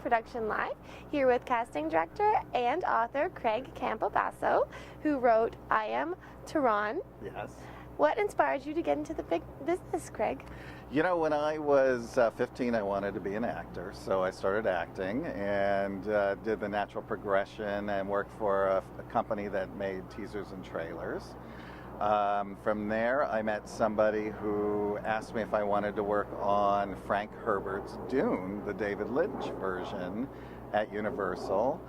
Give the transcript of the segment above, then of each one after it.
Production Live, here with casting director and author Craig Campobasso, who wrote I Am Teron. Yes. What inspired you to get into the big business, Craig? You know, when I was 15, I wanted to be an actor, so I started acting and did the natural progression and worked for a company that made teasers and trailers. From there, I met somebody who asked me if I wanted to work on Frank Herbert's Dune, the David Lynch version, at Universal.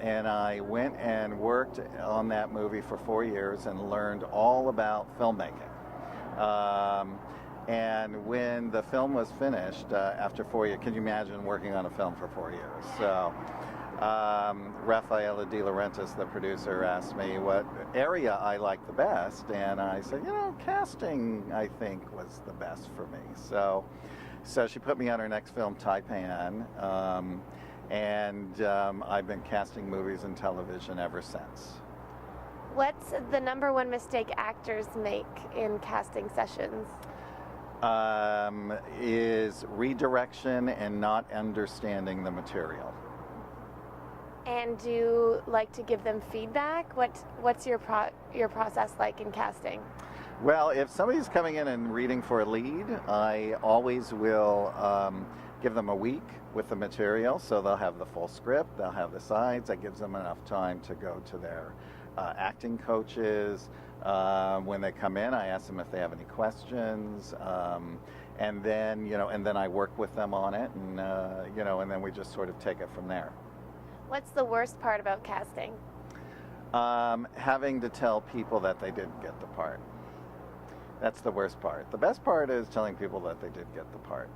And I went and worked on that movie for 4 years and learned all about filmmaking. And when the film was finished, after 4 years, can you imagine working on a film for 4 years? So Rafaela De Laurentiis, the producer, asked me what area I liked the best, and I said, you know, casting, I think, was the best for me. So she put me on her next film, Taipan, and I've been casting movies and television ever since. What's the number one mistake actors make in casting sessions? Is redirection and not understanding the material. And do you like to give them feedback? What's your process like in casting? Well, if somebody's coming in and reading for a lead, I always will give them a week with the material, so they'll have the full script, they'll have the sides. That gives them enough time to go to their acting coaches. When they come in, I ask them if they have any questions, and then I work with them on it, and and then we just sort of take it from there. What's the worst part about casting? Having to tell people that they didn't get the part. That's the worst part. The best part is telling people that they did get the part,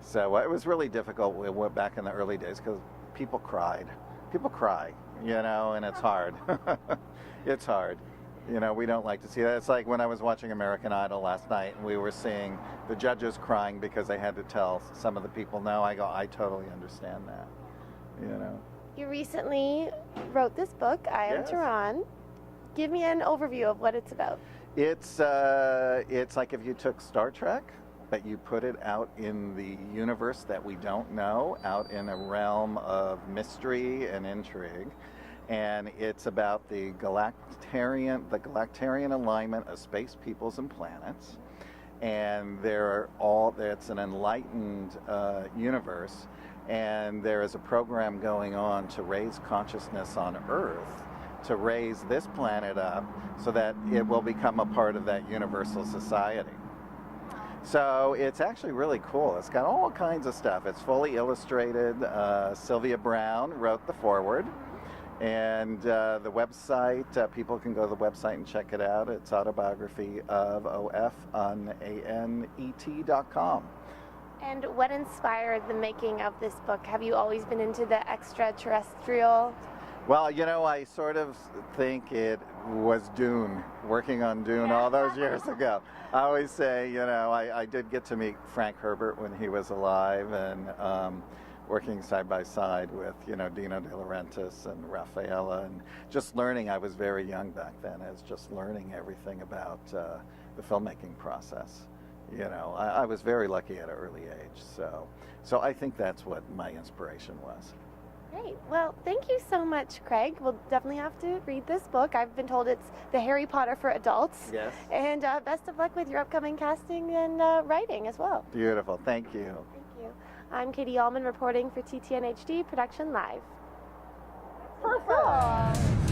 So it was really difficult back in the early days because people cried. People cry, and it's hard. It's hard. We don't like to see that. It's like when I was watching American Idol last night and we were seeing the judges crying because they had to tell some of the people no. I go, I totally understand that. You recently wrote this book, I Am Teron. Give me an overview of what it's about. It's like if you took Star Trek, but you put it out in the universe that we don't know, out in a realm of mystery and intrigue. And it's about the galactarian alignment of space peoples and planets. And it's an enlightened universe. And there is a program going on to raise consciousness on Earth, to raise this planet up so that it will become a part of that universal society. So it's actually really cool. It's got all kinds of stuff. It's fully illustrated. Sylvia Brown wrote the foreword. And the website, people can go to the website and check it out. It's Autobiography of OFUNANET.com. And what inspired the making of this book? Have you always been into the extraterrestrial? Well, I sort of think it was Dune, working on Dune all those years ago. I always say, I did get to meet Frank Herbert when he was alive, and working side by side with, Dino De Laurentiis and Rafaela, and just learning. I was very young back then. I was just learning everything about the filmmaking process. I was very lucky at an early age, so I think that's what my inspiration was. Great. Well, thank you so much, Craig. We'll definitely have to read this book. I've been told it's the Harry Potter for adults. Yes. And best of luck with your upcoming casting and writing as well. Beautiful. Thank you. Thank you. I'm Katie Uhlmann reporting for TTNHD Production Live. Perfect.